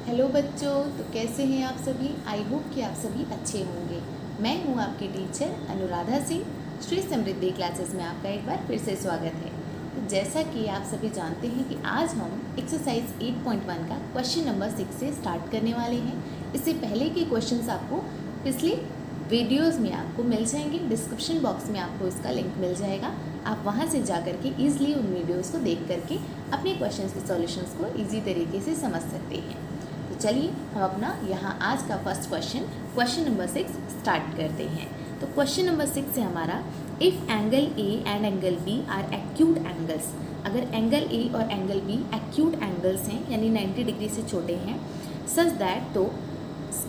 Hello बच्चों, तो कैसे हैं आप सभी। आई होप कि आप सभी अच्छे होंगे। मैं हूं आपकी टीचर अनुराधा सिंह। श्री समृद्धि क्लासेस में आपका एक बार फिर से स्वागत है। तो जैसा कि आप सभी जानते हैं कि आज हम एक्सरसाइज 8.1 का क्वेश्चन नंबर 6 से स्टार्ट करने वाले हैं। इससे पहले के क्वेश्चंस आपको पिछले वीडियोज़ में आपको मिल जाएंगे। डिस्क्रिप्शन बॉक्स में आपको इसका लिंक मिल जाएगा। आप वहां से जा करके ईजिली उन वीडियोज़ को देख करके अपने क्वेश्चंस के सॉल्यूशंस को ईजी तरीके से समझ सकते हैं। तो चलिए हम अपना यहाँ आज का फर्स्ट क्वेश्चन नंबर 6 स्टार्ट करते हैं। तो क्वेश्चन नंबर 6 से हमारा, if angle A and angle B are acute angles, अगर एंगल ए और एंगल बी एक्यूट एंगल्स हैं यानी 90 डिग्री से छोटे हैं, सच दैट, तो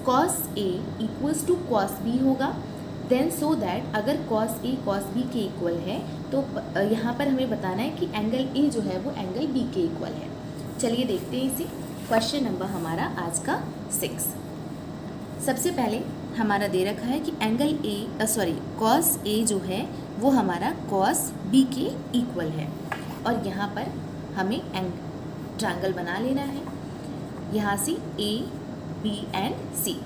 cos A equals to cos B होगा। देन सो दैट, अगर कॉस ए कॉस बी के इक्वल है तो यहाँ पर हमें बताना है कि एंगल ए जो है वो एंगल बी के इक्वल है। चलिए देखते हैं इसे। क्वेश्चन नंबर हमारा आज का 6। सबसे पहले हमारा दे रखा है कि एंगल कॉस ए जो है वो हमारा कॉस बी के इक्वल है, और यहाँ पर हमें ट्रायंगल बना लेना है यहाँ से ए बी एंड सी।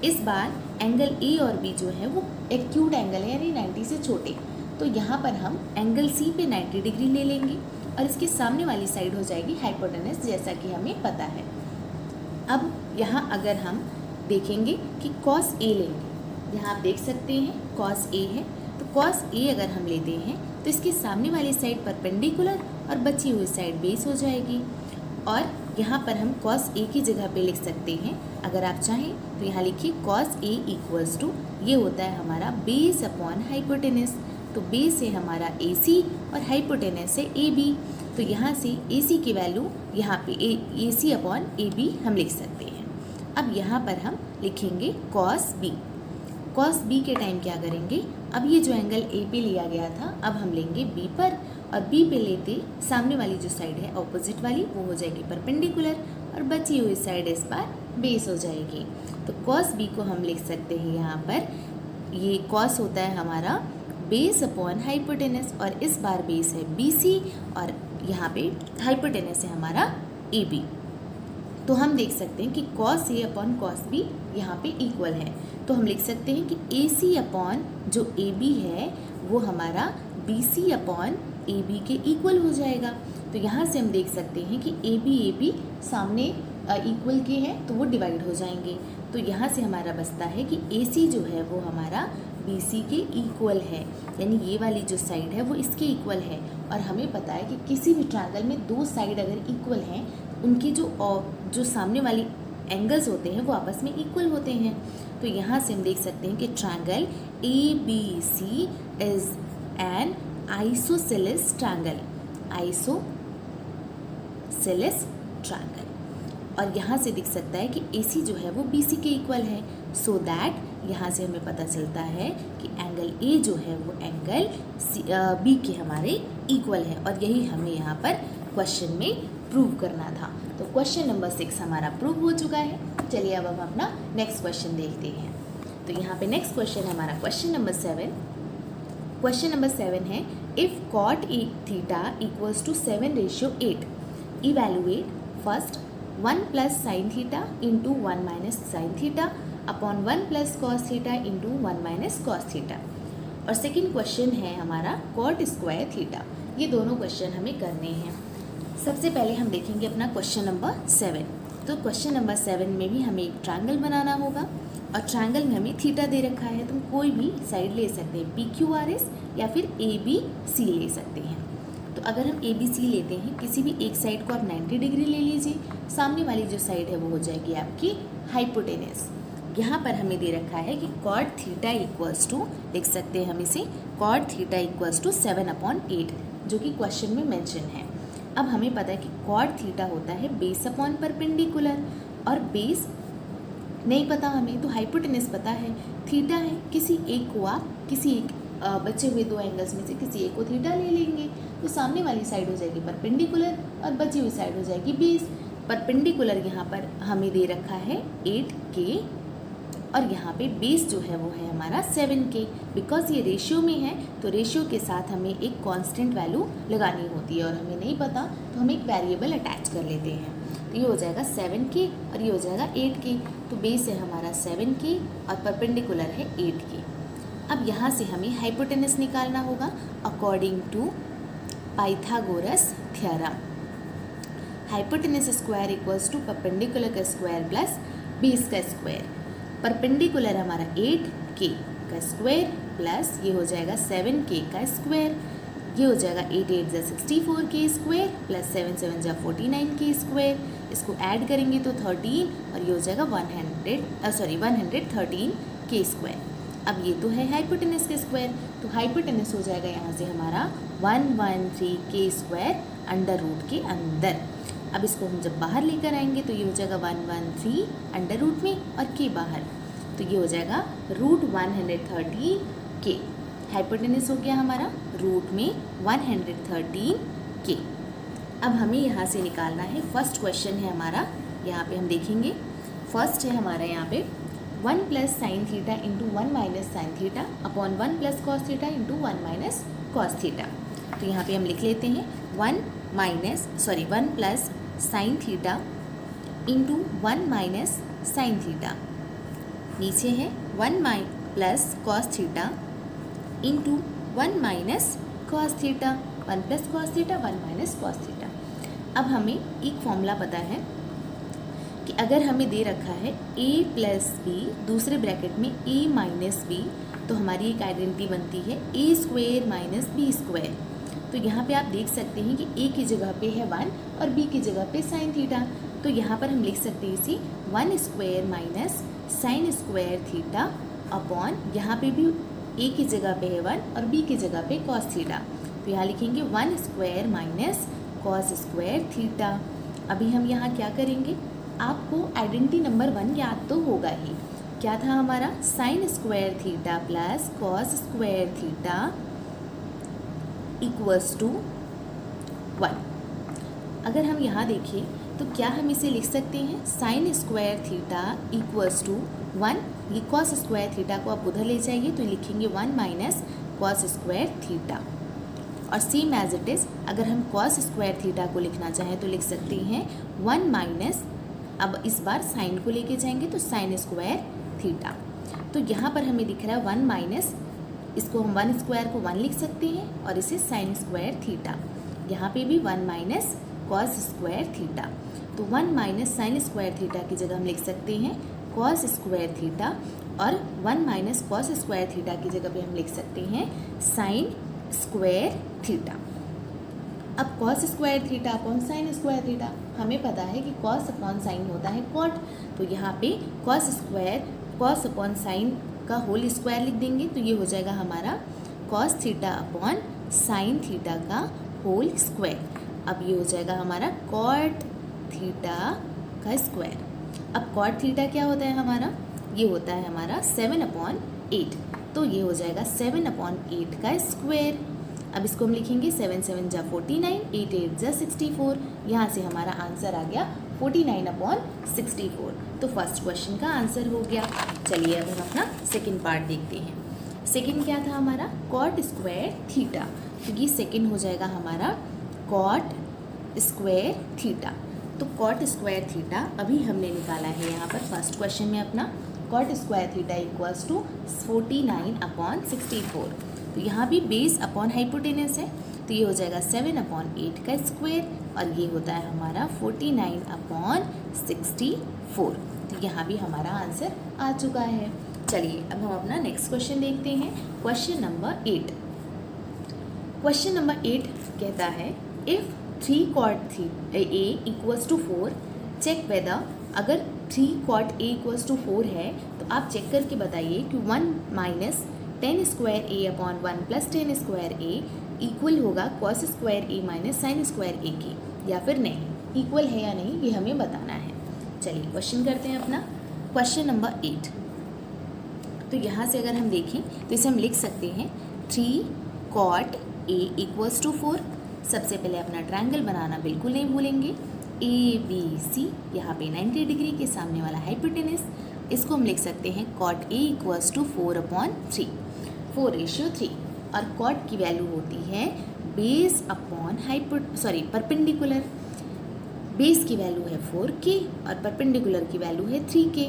इस बार एंगल ए और बी जो है वो एक्यूट एंगल है यानी 90 से छोटे, तो यहाँ पर हम एंगल सी पे 90 डिग्री ले लेंगे और इसके सामने वाली साइड हो जाएगी हाइपोटेनस, जैसा कि हमें पता है। अब यहाँ अगर हम देखेंगे कि कॉस ए लेंगे, यहाँ आप देख सकते हैं कॉस ए है, तो कॉस ए अगर हम लेते हैं तो इसके सामने वाली साइड परपेंडिकुलर और बची हुई साइड बेस हो जाएगी। और यहाँ पर हम कॉस ए की जगह पे लिख सकते हैं, अगर आप चाहें तो यहाँ लिखिए कॉस ए इक्वल्स टू, ये होता है हमारा बेस अपॉन हाइपोटेनस। तो बेस है हमारा ए सी और हाइपोटेनस है ए बी, तो यहाँ से ए सी की वैल्यू यहाँ पे ए सी अपॉन ए बी हम लिख सकते हैं। अब यहाँ पर हम लिखेंगे कॉस बी। कॉस बी के टाइम क्या करेंगे, अब ये जो एंगल ए पे लिया गया था अब हम लेंगे बी पर, और बी पे लेते सामने वाली जो साइड है ऑपोजिट वाली वो हो जाएगी परपेंडिकुलर और बची हुई साइड इस बार बेस हो जाएगी। तो कॉस बी को हम लिख सकते हैं यहाँ पर, ये कॉस होता है हमारा बेस अपॉन हाइपोटेनस, और इस बार बेस है बी सी और यहाँ पे हाइपोटेनस है हमारा ए बी। तो हम देख सकते हैं कि cos A upon cos B यहाँ पे इक्वल है, तो हम लिख सकते हैं कि ए सी अपॉन जो ए बी है वो हमारा B C upon A B के इक्वल हो जाएगा। तो यहाँ से हम देख सकते हैं कि ए बी सामने इक्वल के हैं तो वो डिवाइड हो जाएंगे। तो यहाँ से हमारा बचता है कि ए सी जो है वो हमारा बी सी के इक्वल है, यानी ये वाली जो साइड है वो इसके इक्वल है। और हमें पता है कि किसी भी ट्रायंगल में दो साइड अगर इक्वल हैं, उनकी जो सामने वाली एंगल्स होते हैं वो आपस में इक्वल होते हैं। तो यहाँ से हम देख सकते हैं कि triangle A B C is an isosceles triangle, isosceles triangle. और यहाँ से दिख सकता है कि AC जो है वो BC के इक्वल है। सो दैट यहाँ से हमें पता चलता है कि एंगल A जो है वो एंगल B के हमारे इक्वल है, और यही हमें यहाँ पर क्वेश्चन में प्रूव करना था। तो क्वेश्चन नंबर 6 हमारा प्रूव हो चुका है। चलिए अब हम अपना नेक्स्ट क्वेश्चन देखते हैं। तो यहाँ पे नेक्स्ट क्वेश्चन हमारा क्वेश्चन नंबर 7। क्वेश्चन नंबर 7 है, if cot A theta equals to 7:8, evaluate first 1 plus sine theta into 1 minus sine theta upon 1 plus cos theta into 1 minus cos theta. और second question है हमारा cot square theta. ये दोनों question हमें करने हैं। सबसे पहले हम देखेंगे अपना क्वेश्चन नंबर 7। तो क्वेश्चन नंबर 7 में भी हमें एक ट्रायंगल बनाना होगा, और ट्रायंगल में हमें थीटा दे रखा है, तो कोई भी साइड ले सकते हैं, PQRS या फिर ABC ले सकते हैं। तो अगर हम ABC लेते हैं, किसी भी एक साइड को आप 90 डिग्री ले लीजिए, सामने वाली जो साइड है वो हो जाएगी आपकी हाइपोटेनस। यहाँ पर हमें दे रखा है कि कॉट थीटा इक्वल्स टू, लिख सकते हैं हम इसे, कॉट थीटा इक्वल्स टू 7/8, जो कि क्वेश्चन में मेंशन है। अब हमें पता है कि कॉट थीटा होता है बेस अपॉन परपेंडिकुलर, और बेस नहीं पता हमें तो हाइपोटेनस पता है, थीटा है। किसी एक को आप किसी एक बचे हुए दो एंगल्स में से किसी एक को थीटा ले लेंगे, तो सामने वाली साइड हो जाएगी परपेंडिकुलर और बची हुई साइड हो जाएगी बेस। परपेंडिकुलर यहाँ पर हमें दे रखा है 8K, और यहाँ पे बेस जो है वो है हमारा 7K। बिकॉज ये रेशियो में है तो रेशियो के साथ हमें एक कांस्टेंट वैल्यू लगानी होती है, और हमें नहीं पता तो हम एक वेरिएबल अटैच कर लेते हैं। तो ये हो जाएगा 7k और ये हो जाएगा 8k। तो बेस है हमारा 7k और परपेंडिकुलर है 8k। अब यहाँ से हमें हाइपोटेनस निकालना होगा according to Pythagoras theorem. Hypotenuse square equals to perpendicular का स्क्वायर प्लस बेस का स्क्वायर। परपेंडिकुलर हमारा 8k का स्क्वायर प्लस ये हो जाएगा 7k का स्क्वायर। ये हो जाएगा 8 8 जा 64k स्क्वायर प्लस 7 7 जा 49k स्क्वायर। इसको ऐड करेंगे तो 13 और ये हो जाएगा 113k स्क्वायर। अब ये तो है हाइपोटेनस का स्क्वायर, तो हाइपोटेनस हो जाएगा यहाँ से हमारा 113k स्क्वायर अंडर रूट के अंदर। अब इसको हम जब बाहर लेकर आएंगे तो ये हो जाएगा 113 अंडर रूट में और के बाहर, तो ये हो जाएगा रूट 113k। हाइपोटेनस हो गया हमारा रूट में 113k। अब हमें यहाँ से निकालना है फर्स्ट क्वेश्चन है हमारा, यहाँ पे हम देखेंगे फर्स्ट है हमारा यहाँ पे 1 plus sine theta into 1 minus sine theta upon 1 plus cos theta into 1 minus cos theta. तो यहाँ पे हम लिख लेते हैं 1 plus sine theta into 1 minus sine theta. नीचे है 1 plus cos theta into 1 minus cos theta. 1 plus cos theta 1 minus cos theta. अब हमें एक फॉर्मूला पता है कि अगर हमें दे रखा है a प्लस बी दूसरे ब्रैकेट में a माइनस बी, तो हमारी एक आइडेंटिटी बनती है a square minus B square. तो यहाँ पे आप देख सकते हैं कि a की जगह पे है 1 और b की जगह पे साइन थीटा, तो यहाँ पर हम लिख सकते हैं इसी 1 square minus sine square theta upon यहाँ पे भी a की जगह पे है 1 और b की जगह पे कॉस थीटा, तो यहाँ लिखेंगे 1 square minus cos square theta. अभी हम यहाँ क्या करेंगे, आपको आइडेंटिटी नंबर 1 याद तो होगा ही, क्या था हमारा sine square theta plus cos square theta equals to 1। अगर हम यहाँ देखें तो क्या हम इसे लिख सकते हैं sine square theta equals to 1। ये कॉस स्क्वायर थीटा को आप उधर ले जाइए तो लिखेंगे 1 माइनस कॉस स्क्वायर थीटा। और सेम एज इट इज़ अगर हम कॉस स्क्वायर थीटा को लिखना चाहें तो लिख सकते हैं 1 माइनस, अब इस बार साइन को लेके जाएंगे तो साइन स्क्वायर थीटा। तो यहाँ पर हमें दिख रहा है 1 माइनस, इसको हम 1 स्क्वायर को 1 लिख सकते हैं और इसे साइन स्क्वायर थीटा। यहाँ पे भी 1 माइनस कॉस स्क्वायर थीटा, तो 1 माइनस साइन स्क्वायर थीटा की जगह हम लिख सकते हैं कॉस स्क्वायर थीटा, और 1 माइनस कॉस स्क्वायर थीटा की जगह पे हम लिख सकते हैं साइन स्क्वायर थीटा। अब cos square theta upon sine square theta, हमें पता है कि कॉस अपॉन साइन होता है कॉट, तो यहाँ पे कॉस अपॉन साइन का होल स्क्वायर लिख देंगे, तो ये हो जाएगा हमारा cos theta upon sine theta का होल स्क्वायर। अब ये हो जाएगा हमारा कॉट थीटा का स्क्वायर। अब कॉट थीटा क्या होता है हमारा, ये होता है हमारा 7/8, तो ये हो जाएगा 7/8 का स्क्वायर। अब इसको हम लिखेंगे 7 7 जा 49, 8 8 जा 64। यहाँ से हमारा आंसर आ गया 49/64। तो फर्स्ट क्वेश्चन का आंसर हो गया। चलिए अब हम अपना सेकंड पार्ट देखते हैं। सेकंड क्या था हमारा, कॉट स्क्वायर थीटा, तो ये सेकंड हो जाएगा हमारा कॉट स्क्वायर थीटा। तो कॉट स्क्वायर थीटा अभी हमने निकाला है यहाँ पर फर्स्ट क्वेश्चन में अपना, cot square theta equals to 49/64। तो यहाँ भी बेस अपॉन हाइपोटेनस है, तो ये हो जाएगा 7/8 का स्क्वायर और ये होता है हमारा 49/64। तो यहाँ भी हमारा आंसर आ चुका है। चलिए अब हम अपना नेक्स्ट क्वेश्चन देखते हैं, क्वेश्चन नंबर 8। क्वेश्चन नंबर 8 कहता है if 3 cot A equals to 4 check whether, अगर 3 cot A इक्वल्स टू 4 है तो आप चेक करके बताइए कि 1 minus 10 square A upon 1 plus 10 square A equal होगा cos square A minus sine square A के, या फिर नहीं, इक्वल है या नहीं ये हमें बताना है। चलिए क्वेश्चन करते हैं अपना, क्वेश्चन नंबर 8। तो यहाँ से अगर हम देखें तो इसे हम लिख सकते हैं 3 cot A इक्वल्स टू 4। सबसे पहले अपना ट्रायंगल बनाना बिल्कुल नहीं भूलेंगे, ABC, यहाँ पे 90 डिग्री के सामने वाला हाइपोटेनस, इसको हम लिख सकते हैं cot A इक्वल्स टू 4/3, 4:3। और cot की वैल्यू होती है बेस अपॉन परपेंडिकुलर। बेस की वैल्यू है 4k और परपेंडिकुलर की वैल्यू है 3k।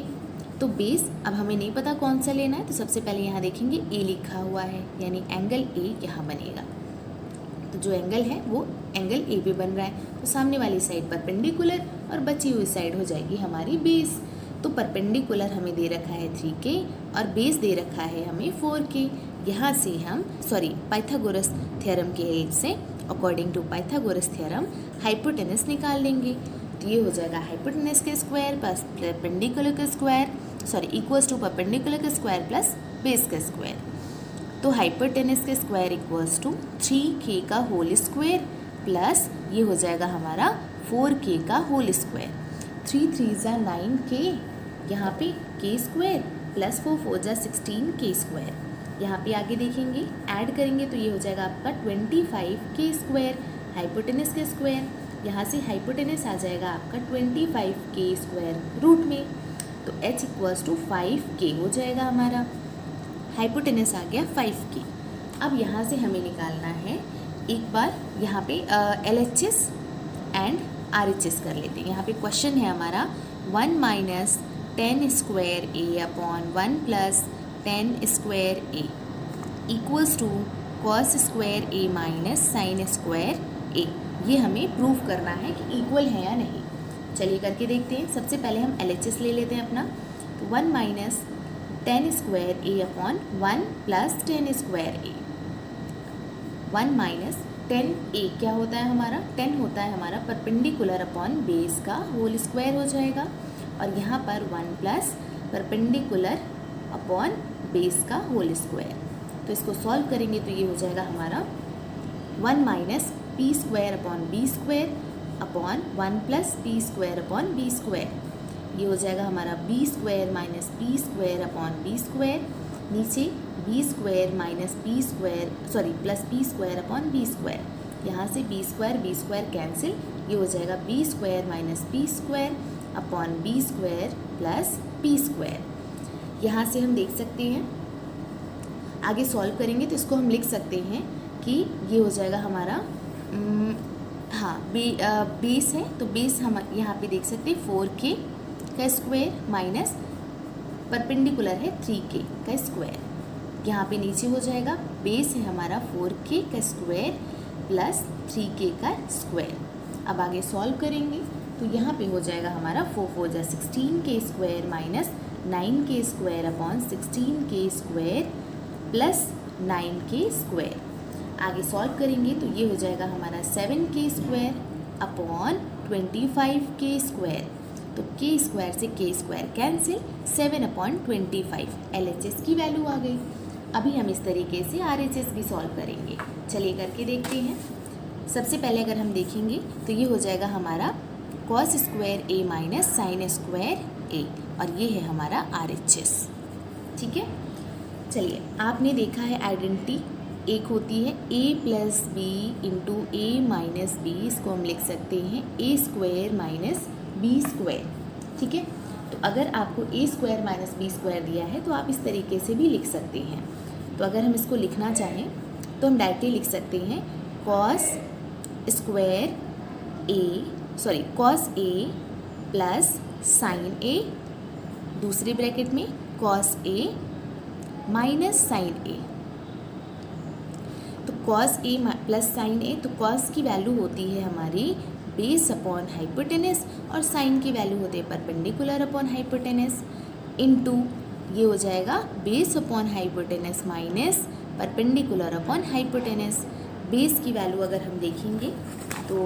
तो बेस अब हमें नहीं पता कौन सा लेना है, तो सबसे पहले यहाँ देखेंगे ए लिखा हुआ है, यानी एंगल ए यहाँ बनेगा। तो जो एंगल है वो एंगल ए पे बन रहा है, तो सामने वाली साइड परपेंडिकुलर और बची हुई साइड हो जाएगी हमारी बेस। तो परपेंडिकुलर हमें दे रखा है 3k और बेस दे रखा है हमें 4k। यहाँ से हम पाइथागोरस थ्योरम के हेल्प से, according to Pythagoras theorem, hypotenuse निकाल लेंगे। तो ये हो जाएगा हाइपोटेनस के स्क्वायर प्लस परपेंडिकुलर के स्क्वायर इक्वल्स टू परपेंडिकुलर के स्क्वायर प्लस बेस का स्क्वायर। तो हाइपोटेनस के स्क्वायर इक्वल्स टू 3k का होल स्क्वायर प्लस ये हो जाएगा हमारा 4k का होल स्क्वायर। 3 3 जा 9k, यहाँ पे k स्क्वायर प्लस 4 4 जा 16k स्क्वायर। यहाँ पे आगे देखेंगे ऐड करेंगे तो ये हो जाएगा आपका 25k स्क्वायर हाइपोटेनस के स्क्वायर। यहाँ से हाइपोटेनस आ जाएगा आपका 25k स्क्वायर रूट में, तो h इक्वल्स टू 5k हो जाएगा हमारा। हाइपोटेनस आ गया 5k। अब यहाँ से हमें निकालना है, एक बार यहाँ पे LHS एंड RHS कर लेते हैं। यहाँ पे क्वेश्चन है हमारा 1 minus 10 square A upon 1 plus 10 square A equals to cos square A minus sine square A. ये हमें प्रूव करना है कि इक्वल है या नहीं। चलिए करके देखते हैं। सबसे पहले हम LHS ले लेते हैं अपना। तो 1 minus 10 square A upon 1 plus 10 square A. 1 minus 10 ए क्या होता है हमारा, 10 होता है हमारा परपेंडिकुलर अपॉन बेस का होल स्क्वायर हो जाएगा, और यहाँ पर 1 प्लस परपेंडिकुलर अपॉन बेस का होल स्क्वायर। तो इसको सॉल्व करेंगे तो ये हो जाएगा हमारा 1 minus p square upon b square upon 1 plus p square upon b square. ये हो जाएगा हमारा b square minus p square upon b square, नीचे b square minus p square plus p square upon b square. यहाँ से b square cancel, ये हो जाएगा b square minus p square upon b square plus p square. यहाँ से हम देख सकते हैं, आगे सॉल्व करेंगे तो इसको हम लिख सकते हैं कि ये हो जाएगा हमारा बेस है, तो बेस हम यहाँ पे देख सकते हैं 4k का स्क्वायर माइनस परपेंडिकुलर है 3k का स्क्वायर। यहाँ पे नीचे हो जाएगा बेस है हमारा 4k का स्क्वायर प्लस 3k का स्क्वायर। अब आगे सॉल्व करेंगे तो यहाँ पे हो जाएगा हमारा 4 4 जा 16k square minus 9k square upon 16k square plus 9k square. आगे सॉल्व करेंगे तो ये हो जाएगा हमारा 7k square upon 25k square. तो k स्क्वायर से k square cancel, 7 upon 25 LHS की वैल्यू आ गई। अभी हम इस तरीके से RHS भी सॉल्व करेंगे। चलिए करके देखते हैं। सबसे पहले अगर हम देखेंगे तो ये हो जाएगा हमारा cos square A minus sine square ए, और ये है हमारा RHS। ठीक है, चलिए आपने देखा है आइडेंटिटी एक होती है a plus B into A minus B, इसको हम लिख सकते हैं A square minus B square. ठीक है, तो अगर आपको A square minus B square दिया है तो आप इस तरीके से भी लिख सकते हैं। तो अगर हम इसको लिखना चाहें तो हम डायरेक्टली लिख सकते हैं कॉस ए प्लस साइन ए, दूसरे ब्रैकेट में कॉस ए माइनस साइन ए। तो कॉस ए प्लस साइन ए, तो कॉस की वैल्यू होती है हमारी बेस अपॉन हाइपोटेनस और साइन की वैल्यू होती है परपेंडिकुलर अपॉन हाइपोटेनस, इनटू ये हो जाएगा base upon hypotenuse minus perpendicular upon hypotenuse. Base की वैल्यू अगर हम देखेंगे तो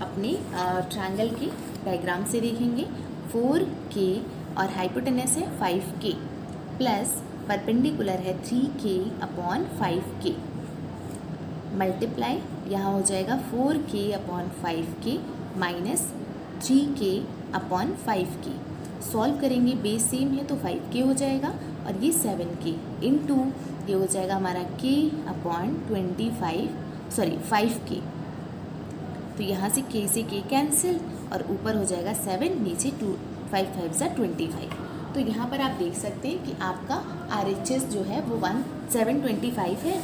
अपने ट्रायंगल के डायग्राम से देखेंगे 4k और हाइपोटेनस है 5k प्लस परपेंडिकुलर है 3k अपॉन 5k, मल्टीप्लाई यहाँ हो जाएगा 4k upon 5k minus 3k upon 5k। Solve करेंगे, बेस सेम है तो 5k हो जाएगा और ये 7k इनटू ये हो जाएगा हमारा k अपॉन 5k। तो यहाँ से k से k कैंसिल और ऊपर हो जाएगा 7, नीचे 2 5 5 जा 25। तो यहाँ पर आप देख सकते हैं कि आपका RHS जो है वो 725 है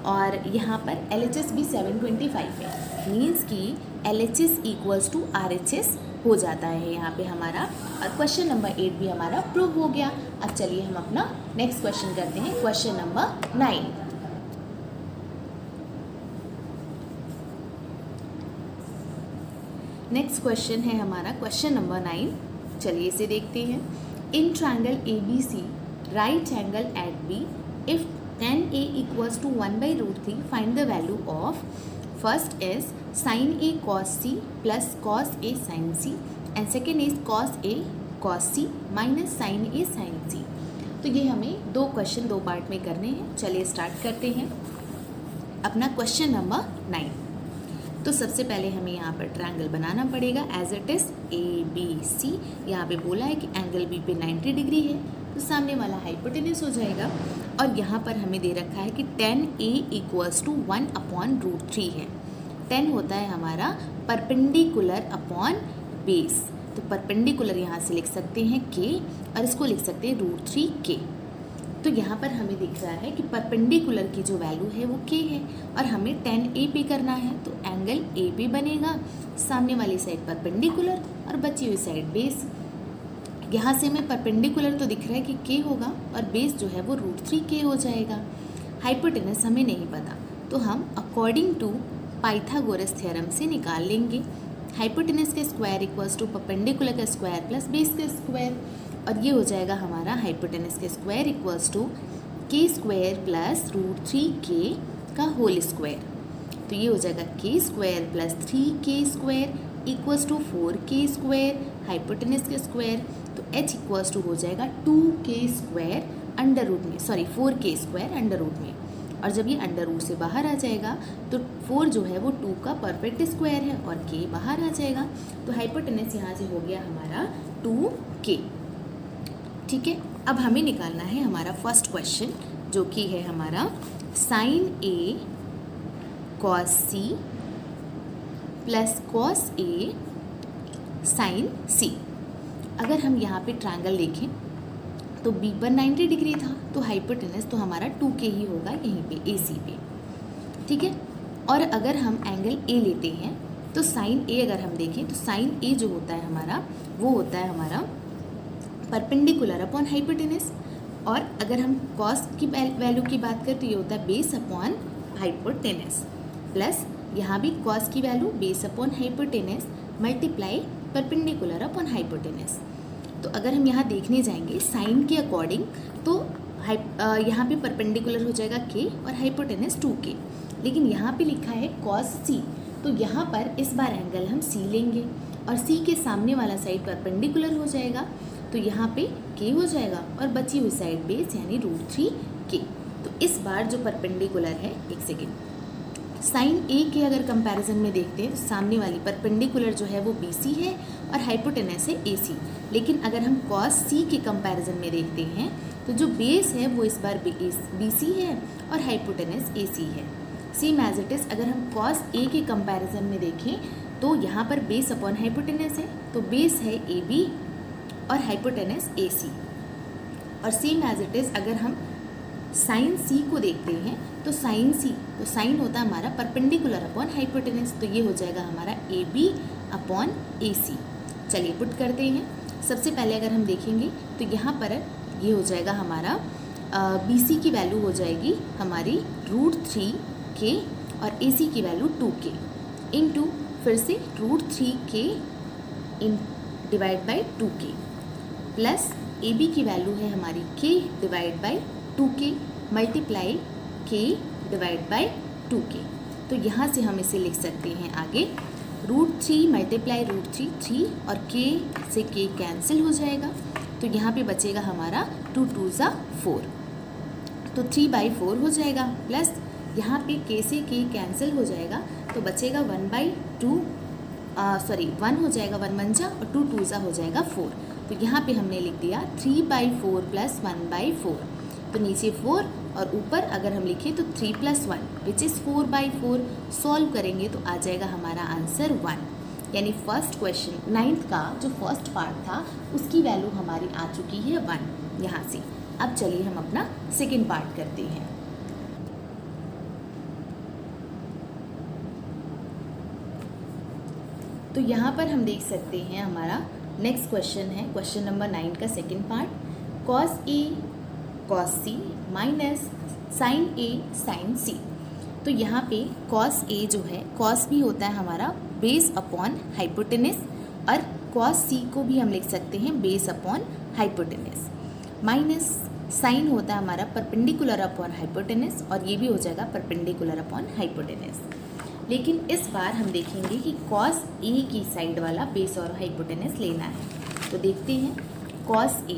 और यहाँ पर LHS भी 725 है। मीन्स कि LHS इक्वल्स टू RHS हो जाता है यहाँ पे हमारा। और क्वेश्चन नंबर 8 भी हमारा प्रूव हो गया। अब चलिए हम अपना नेक्स्ट क्वेश्चन करते हैं, क्वेश्चन नंबर 9। नेक्स्ट क्वेश्चन है हमारा क्वेश्चन नंबर 9। चलिए इसे देखते हैं। In triangle ABC right angle at B if tan A equals to 1/√3 find the value of first is sin A cos C plus cos A sin C and second is cos A cos C minus sin A sin C। तो ये हमें दो question दो part में करने हैं। चलिए start करते हैं अपना क्वेश्चन नंबर 9। तो सबसे पहले हमें यहाँ पर ट्रायंगल बनाना पड़ेगा एज इट इज़ ABC। यहाँ पे बोला है कि एंगल B पे 90 डिग्री है, तो सामने वाला हाइपोटेनस हो जाएगा। और यहाँ पर हमें दे रखा है कि tan A इक्वल्स टू 1/√3 है। tan होता है हमारा परपेंडिकुलर अपॉन बेस, तो परपेंडिकुलर यहाँ से लिख सकते हैं K और इसको लिख सकते हैं √3K। तो यहाँ पर हमें दिख रहा है कि परपेंडिकुलर की जो वैल्यू है वो K है और हमें tan A पे करना है, तो एंगल A पे बनेगा, सामने वाली साइड परपेंडिकुलर और बची हुई साइड बेस। यहाँ से हमें परपेंडिकुलर तो दिख रहा है कि K होगा और बेस जो है वो √3K हो जाएगा। हाइपोटेनस हमें नहीं पता, तो हम अकॉर्डिंग टू पाइथागोरस थ्योरम से निकाल लेंगे। हाइपोटेनस के स्क्वायर इक्वल्स टू परपेंडिकुलर का स्क्वायर प्लस बेस का स्क्वायर, और ये हो जाएगा हमारा हाइपोटेनस के square equals to K square plus √3K का होल स्क्वायर। तो ये हो जाएगा K square plus 3K square equals to 4K square hypotenuse के स्क्वायर। तो H इक्वल्स टू हो जाएगा 2K स्क्वायर अंडर रूट में, sorry 4K square under root में। और जब ये अंडर रूट से बाहर आ जाएगा तो 4 जो है वो 2 का परफेक्ट स्क्वायर है और K बाहर आ जाएगा। तो हाइपोटेनस यहाँ से हो गया हमारा 2K। ठीक है, अब हमें निकालना है हमारा फर्स्ट क्वेश्चन, जो कि है हमारा sin A cos C plus cos A sin C। अगर हम यहाँ पे ट्रायंगल देखें तो B पर 90 डिग्री था, तो हाइपोटेनस तो हमारा 2K ही होगा यहीं पे AC पे। ठीक है, और अगर हम एंगल A लेते हैं तो sin A अगर हम देखें तो sin A जो होता है हमारा वो होता है हमारा परपेंडिकुलर अपॉन हाइपोटेनस। और अगर हम cos की वैल्यू की बात करें तो ये होता है बेस अपॉन हाइपोटेनस, प्लस यहाँ भी cos की value base upon hypotenuse multiply perpendicular upon hypotenuse. तो अगर हम यहाँ देखने जाएंगे साइन के अकॉर्डिंग तो यहाँ पे परपेंडिकुलर हो जाएगा K और हाइपोटेनस 2K, लेकिन यहाँ पे लिखा है cos C, तो यहाँ पर इस बार एंगल हम C लेंगे और C के सामने वाला साइड परपेंडिकुलर हो जाएगा, तो यहाँ पे K हो जाएगा और बची हुई साइड बेस यानी √3K। तो इस बार जो परपेंडिकुलर है, एक सेकेंड, साइन A के अगर कंपैरिजन में देखते हैं तो सामने वाली परपेंडिकुलर जो है वो BC है और हाइपोटेनस है AC। लेकिन अगर हम cos C के कंपैरिजन में देखते हैं तो जो बेस है वो इस बार BC है और हाइपोटेनस AC है। सेम एज इट इज़ अगर हम cos A के कंपैरिजन में देखें तो यहाँ पर बेस अपॉन हाइपोटेनस है, तो बेस है AB और हाइपोटेनस AC। और सेम एज इट इज़ अगर हम साइन C को देखते हैं तो साइन C, तो साइन होता है हमारा परपेंडिकुलर अपॉन हाइपोटेनस, तो ये हो जाएगा हमारा AB अपॉन AC। चलिए पुट करते हैं। सबसे पहले अगर हम देखेंगे तो यहाँ पर ये हो जाएगा हमारा BC की वैल्यू हो जाएगी हमारी √3K और AC की वैल्यू 2K इंटू फिर से √3K divide by 2K plus AB की वैल्यू है हमारी K divide by 2K multiply K divide by 2K। तो यहाँ से हम इसे लिख सकते हैं आगे √3 मल्टीप्लाई √3 3 और K से K कैंसिल हो जाएगा, तो यहाँ पे बचेगा हमारा 2 2 ज़ा 4, तो 3/4 हो जाएगा, प्लस यहाँ पे K से K कैंसिल हो जाएगा तो बचेगा 1/2 1 हो जाएगा 1 1 जा और 2 2 ज़ा हो जाएगा 4। तो यहाँ पे हमने लिख दिया 3/4 प्लस 1/4, तो नीचे 4 और ऊपर अगर हम लिखें तो 3 + 1 विच इज़ 4/4। सॉल्व करेंगे तो आ जाएगा हमारा आंसर 1, यानी फर्स्ट क्वेश्चन 9th का जो फर्स्ट पार्ट था उसकी वैल्यू हमारी आ चुकी है 1 यहाँ से। अब चलिए हम अपना सेकेंड पार्ट करते हैं। तो यहाँ पर हम देख सकते हैं हमारा नेक्स्ट क्वेश्चन है क्वेश्चन नंबर 9 का second part, cos A cos C minus sin A sin C। तो यहाँ पे cos A जो है, cos भी होता है हमारा बेस अपॉन हाइपोटेनस, और cos C को भी हम लिख सकते हैं base upon hypotenuse, minus sin होता है हमारा परपेंडिकुलर अपॉन हाइपोटेनस, और ये भी हो जाएगा परपेंडिकुलर अपॉन हाइपोटेनस। लेकिन इस बार हम देखेंगे कि cos A की साइड वाला बेस और हाइपोटेनस लेना है। तो देखते हैं cos A,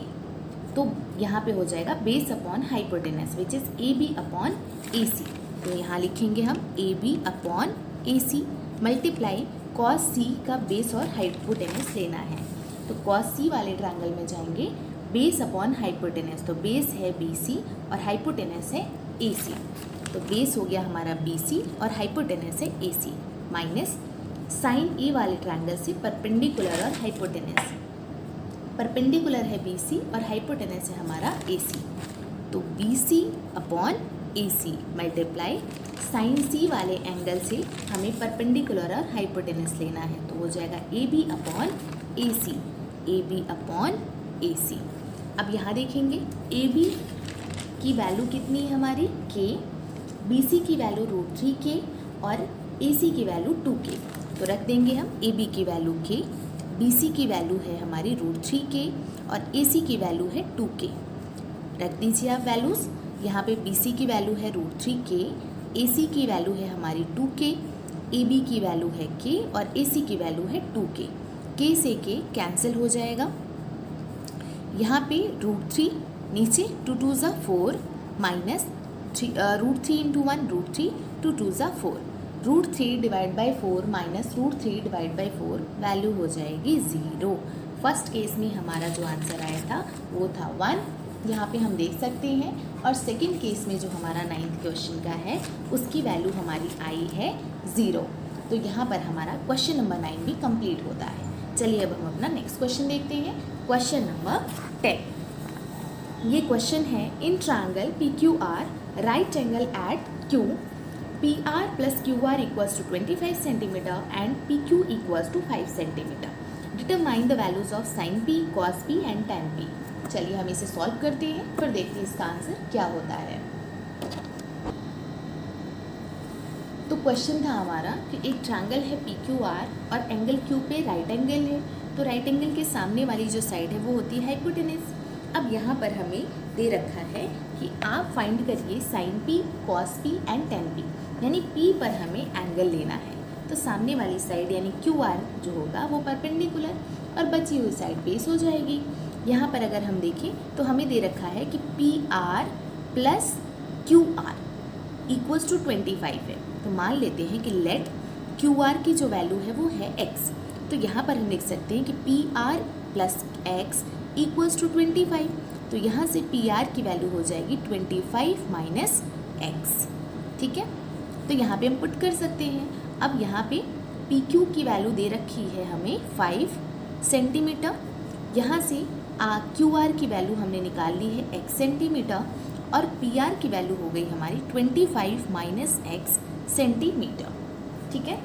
तो यहाँ पे हो जाएगा base upon hypotenuse which is AB upon AC। तो यहाँ लिखेंगे हम AB upon AC multiply cos C का बेस और हाइपोटेनस लेना है। तो cos C वाले ट्रायंगल में जाएंगे बेस अपॉन हाइपोटेनस, तो बेस है BC और हाइपोटेनस है AC। तो बेस हो गया हमारा BC और हाइपोटेनस है AC, माइनस साइन A वाले ट्रायंगल से परपेंडिकुलर और हाइपोटेनस, परपेंडिकुलर है BC और हाइपोटेनस है हमारा AC। तो BC upon AC multiply sine C वाले एंगल से हमें परपेंडिकुलर और हाइपोटेनस लेना है। तो हो जाएगा AB upon AC, AB upon AC। अब यहाँ देखेंगे AB की वैल्यू कितनी है हमारी K, BC की वैल्यू √3K और AC की वैल्यू 2K। तो रख देंगे हम AB की वैल्यू K, BC की वैल्यू है हमारी √3K और AC की वैल्यू है 2K। रख दीजिए आप वैल्यूज़, यहाँ पे BC की वैल्यू है √3K, AC की वैल्यू है हमारी 2K, AB की वैल्यू है K और AC की वैल्यू है 2K। K से K कैंसिल हो जाएगा, यहाँ पे √3 नीचे 2 2 ज़ा 4 माइनस √3 इंटू 1 √3 2 2 ज़ा 4, √3 divide by 4 minus √3 divide by 4 value हो जाएगी 0। फर्स्ट केस में हमारा जो आंसर आया था वो था 1, यहाँ पे हम देख सकते हैं। और सेकंड केस में जो हमारा 9th क्वेश्चन का है उसकी वैल्यू हमारी आई है 0। तो यहाँ पर हमारा क्वेश्चन नंबर 9 भी कंप्लीट होता है। चलिए अब हम अपना नेक्स्ट क्वेश्चन देखते हैं, क्वेश्चन नंबर 10। ये क्वेश्चन है, in triangle PQR right angle at Q, PR plus QR equals to 25 centimetre and PQ equals to 5 centimetre, determine the values of sine P, cos P and tan P। चलिए हम इसे solve करते हैं, फिर देखते हैं इसका आंसर क्या होता है। तो क्वेश्चन था हमारा कि एक ट्रायंगल है PQR और एंगल Q पे राइट एंगल है, तो राइट एंगल के सामने वाली जो साइड है वो होती है हाइपोटेनस। अब यहाँ पर हमें दे रखा है कि आप फाइंड करिए sine P, cos P and tan P, यानी P पर हमें एंगल लेना है। तो सामने वाली साइड यानी QR जो होगा वो परपेंडिकुलर और बची हुई साइड बेस हो जाएगी। यहाँ पर अगर हम देखें तो हमें दे रखा है कि PR plus QR equals to 25 है। तो मान लेते हैं कि लेट QR की जो वैल्यू है वो है X। तो यहाँ पर हम लिख सकते हैं कि PR plus X equals to 25। तो यहाँ से PR की वैल्यू हो जाएगी 25 माइनस X, ठीक है। तो यहाँ पे हम पुट कर सकते हैं। अब यहाँ पे PQ की वैल्यू दे रखी है हमें 5 सेंटीमीटर, यहाँ से QR की वैल्यू हमने निकाल ली है X सेंटीमीटर और PR की वैल्यू हो गई हमारी 25 माइनस X सेंटीमीटर, ठीक है।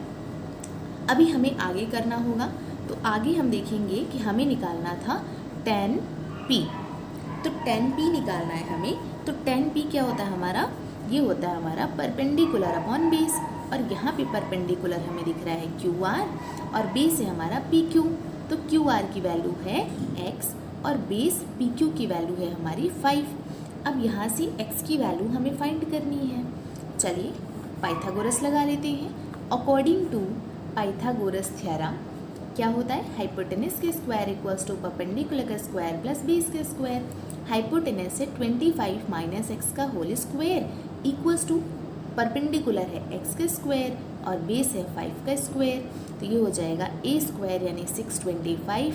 अभी हमें आगे करना होगा, तो आगे हम देखेंगे कि हमें निकालना था tan P। तो tan P निकालना है हमें। तो tan P क्या होता है हमारा, ये होता है हमारा परपेंडिकुलर अपॉन बेस, और यहाँ पे परपेंडिकुलर हमें दिख रहा है QR और बेस है हमारा PQ। तो QR की वैल्यू है X और बेस PQ की वैल्यू है हमारी 5। अब यहाँ से X की वैल्यू हमें फाइंड करनी है। चलिए पाइथागोरस लगा लेते हैं। अकॉर्डिंग टू पाइथागोरस थ्योरम क्या होता है, हाइपोटेनस के स्क्वायर इक्वल्स टू परपेंडिकुलर का स्क्वायर प्लस बेस का स्क्वायर। हाइपोटेनस है 25 माइनस एक्स का whole square equals to perpendicular है x का स्क्वायर और बेस है 5 का स्क्वायर। तो ये हो जाएगा a स्क्वायर यानी 625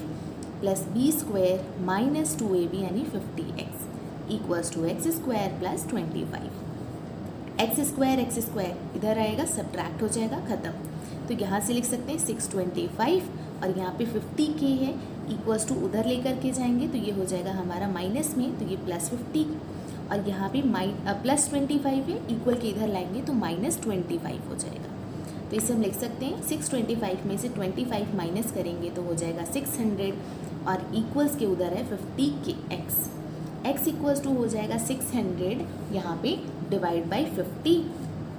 plus b square minus 2ab यानी 50x equals to X square plus 25। X square इधर आएगा, सब्ट्रैक्ट हो जाएगा, ख़त्म। तो यहाँ से लिख सकते हैं 625 और यहाँ पे 50k है इक्वल्स टू उधर लेकर के जाएंगे तो ये हो जाएगा हमारा माइनस में, तो ये प्लस 50 और यहाँ पे प्लस 25 है, इक्वल के इधर लाएंगे तो माइनस 25 हो जाएगा। तो इसे हम लिख सकते हैं 625 में से 25 माइनस करेंगे तो हो जाएगा 600 और इक्वल्स के उधर है 50 के x इक्वल्स टू हो जाएगा 600 यहाँ पे डिवाइड बाई 50,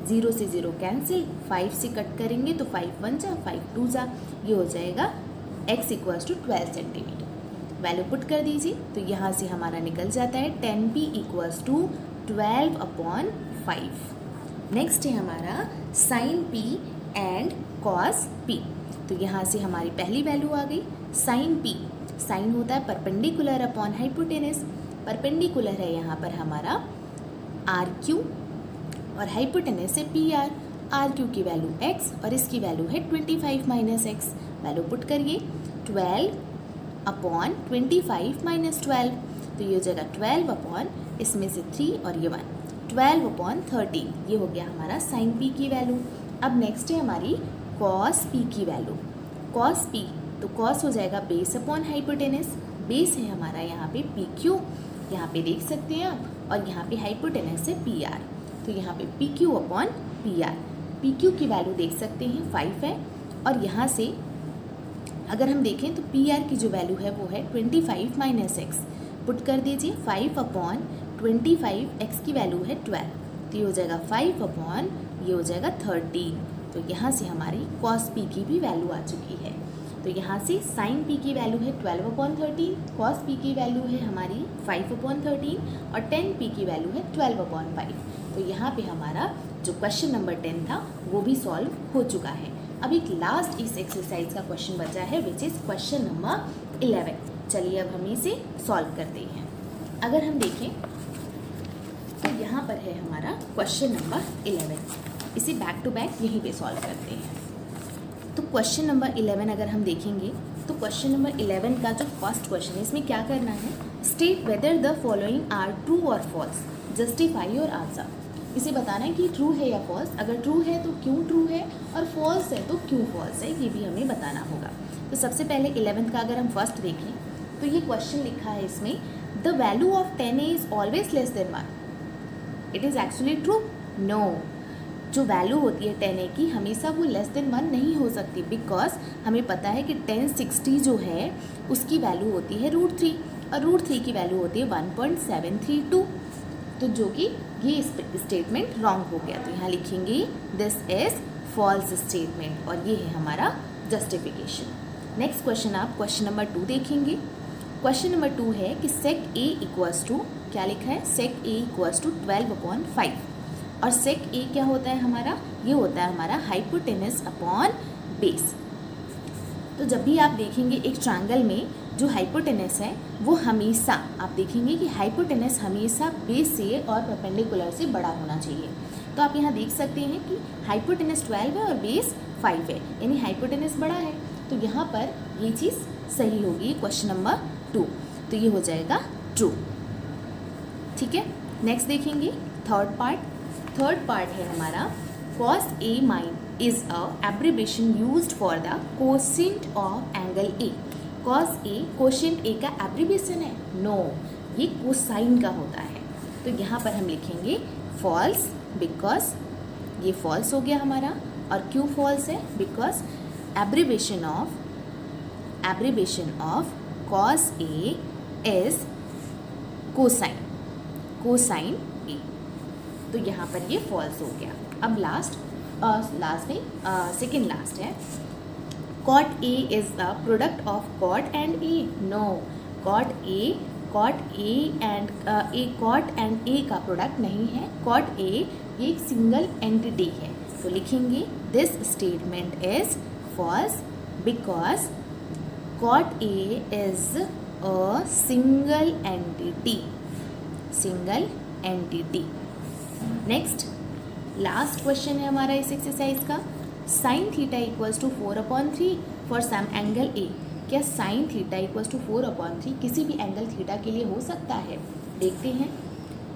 0 से 0 कैंसिल, 5 से कट करेंगे तो 5 1 जा 5 2 जा, ये हो जाएगा x equals to 12 centimetre. Value put कर दीजिए तो यहाँ से हमारा निकल जाता है 10p इक्वल्स टू 12/5। नेक्स्ट है हमारा sine p and cos p। तो यहाँ से हमारी पहली वैल्यू आ गई साइन p। साइन होता है परपेंडिकुलर अपॉन हाइपोटेनस, परपेंडिकुलर है यहाँ पर हमारा RQ और हाइपोटेनस है PR। RQ की वैल्यू x और इसकी वैल्यू है 25 माइनस x। वैल्यू पुट करिए 12/25 माइनस 12, तो ये हो जाएगा 12 इसमें से 3 और ये 1, 12/13, ये हो गया हमारा साइन p की वैल्यू। अब नेक्स्ट है हमारी कॉस p की वैल्यू। कॉस p, तो कॉस हो जाएगा बेस अपॉन हाइपोटेनस, बेस है हमारा यहाँ पे PQ, यहाँ पे देख सकते हैं आप, और यहाँ पे हाइपोटेनस है PR, तो यहाँ पे PQ अपॉन PR। PQ की वैल्यू देख सकते हैं 5 है, और यहाँ से अगर हम देखें तो PR की जो वैल्यू है वो है 25 माइनस x। पुट कर दीजिए 5/25, x की वैल्यू है 12, तो ये हो जाएगा 5 ये हो जाएगा 13। तो यहाँ से हमारी cos p की भी वैल्यू आ चुकी है। तो यहाँ से sin p की वैल्यू है 12/13, cos p की वैल्यू है हमारी 5/13 और tan p की वैल्यू है 12/5। तो यहाँ पे हमारा जो क्वेश्चन नंबर 10 था वो भी सॉल्व हो चुका है। अब एक लास्ट इस एक्सरसाइज का क्वेश्चन बचा है विच इज़ क्वेश्चन नंबर 11। चलिए अब हम इसे सॉल्व करते हैं। अगर हम देखें तो यहाँ पर है हमारा क्वेश्चन नंबर 11, इसे बैक टू बैक यहीं पे सॉल्व करते हैं। तो क्वेश्चन नंबर 11 अगर हम देखेंगे तो क्वेश्चन नंबर 11 का जो फर्स्ट क्वेश्चन है इसमें क्या करना है, state whether the following are true और फॉल्स, जस्टिफाई योर आंसर। इसे बताना है कि ट्रू है या फॉल्स, अगर ट्रू है तो क्यों ट्रू है और फॉल्स है तो क्यों फॉल्स है, ये भी हमें बताना होगा। तो सबसे पहले 11th का अगर हम फर्स्ट देखें तो ये क्वेश्चन लिखा है इसमें, the value of 10a is always less than 1, it is actually true, no. जो वैल्यू होती है 10a की हमेशा वो लेस देन 1 नहीं हो सकती, बिकॉज हमें पता है कि 1060 जो है उसकी वैल्यू होती है √3 और √3 की वैल्यू होती है 1.732। तो जो कि ये स्टेटमेंट रॉन्ग हो गया, तो यहाँ लिखेंगे दिस इज फॉल्स स्टेटमेंट और ये है हमारा जस्टिफिकेशन। नेक्स्ट क्वेश्चन आप क्वेश्चन नंबर 2 देखेंगे। क्वेश्चन नंबर 2 है कि sec a इक्वल्स टू, क्या लिखा है, sec a इक्वल्स टू 12/5 और sec a क्या होता है हमारा, ये होता है हमारा हाइपोटेनस अपॉन बेस। तो जब भी आप देखेंगे एक ट्रायंगल में जो हाइपोटेनस है वो हमेशा आप देखेंगे कि हाइपोटेनस हमेशा बेस से और परपेंडिकुलर से बड़ा होना चाहिए। तो आप यहाँ देख सकते हैं कि हाइपोटेनस 12 है और बेस 5 है, यानी हाइपोटेनस बड़ा है, तो यहाँ पर ये चीज़ सही होगी क्वेश्चन नंबर 2, तो ये हो जाएगा ट्रू। ठीक है, नेक्स्ट देखेंगे थर्ड पार्ट है हमारा cos a mine is a abbreviation used for the quotient of angle a। cos a quotient a का एब्रिविएशन है, नो, ये कोसाइन का होता है। तो यहाँ पर हम लिखेंगे फॉल्स, बिकॉज ये फॉल्स हो गया हमारा, और क्यों फॉल्स है, because abbreviation of cos a is cosine a, तो यहाँ पर ये फॉल्स हो गया। अब लास्ट में सेकेंड लास्ट है, cot a is the product of cot and a, no, cot and a का प्रोडक्ट नहीं है, cot a ये एक सिंगल एंटिटी है, तो लिखेंगे this statement is false because cot a is a single entity. Next last question है हमारा इस एक्सरसाइज का, sin theta equals to 4/3 for some angle a। क्या sin थीटा इक्वल्स टू 4/3 किसी भी एंगल थीटा के लिए हो सकता है, देखते हैं।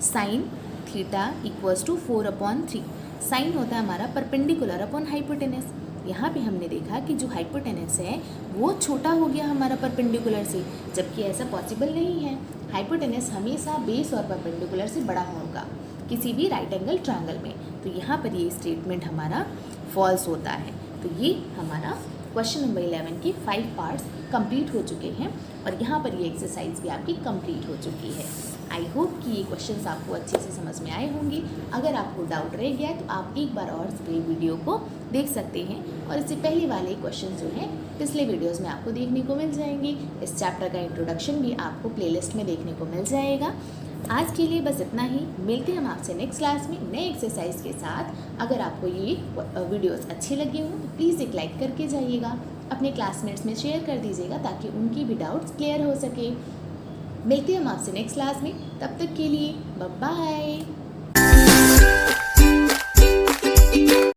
sin theta equals to 4/3, sine होता है हमारा परपेंडिकुलर अपॉन हाइपोटेनस। यहाँ पे हमने देखा कि जो हाइपोटेनस है वो छोटा हो गया हमारा परपेंडिकुलर से, जबकि ऐसा पॉसिबल नहीं है, हाइपोटेनस हमेशा बेस और परपेंडिकुलर से बड़ा होगा किसी भी राइट एंगल ट्रायंगल में। तो यहाँ पर ये स्टेटमेंट हमारा फॉल्स होता है। तो ये हमारा क्वेश्चन नंबर 11 के 5 पार्ट्स कंप्लीट हो चुके हैं और यहाँ पर ये एक्सरसाइज भी आपकी कंप्लीट हो चुकी है। आई होप कि ये क्वेश्चंस आपको अच्छे से समझ में आए होंगे। अगर आपको डाउट रह गया है तो आप एक बार और वीडियो को देख सकते हैं और इससे पहले वाले क्वेश्चन जो हैं पिछले वीडियोस में आपको देखने को मिल जाएंगे। इस चैप्टर का इंट्रोडक्शन भी आपको प्लेलिस्ट में देखने को मिल जाएगा। आज के लिए बस इतना ही। मिलते हैं हम आपसे नेक्स्ट क्लास में नए एक्सरसाइज के साथ। अगर आपको ये वीडियोस अच्छे लगे हों तो प्लीज़ एक लाइक करके जाइएगा, अपने क्लासमेट्स में शेयर कर दीजिएगा ताकि उनकी भी डाउट्स क्लियर हो सके। मिलते हैं हम आपसे नेक्स्ट क्लास में, तब तक के लिए बाय बाय।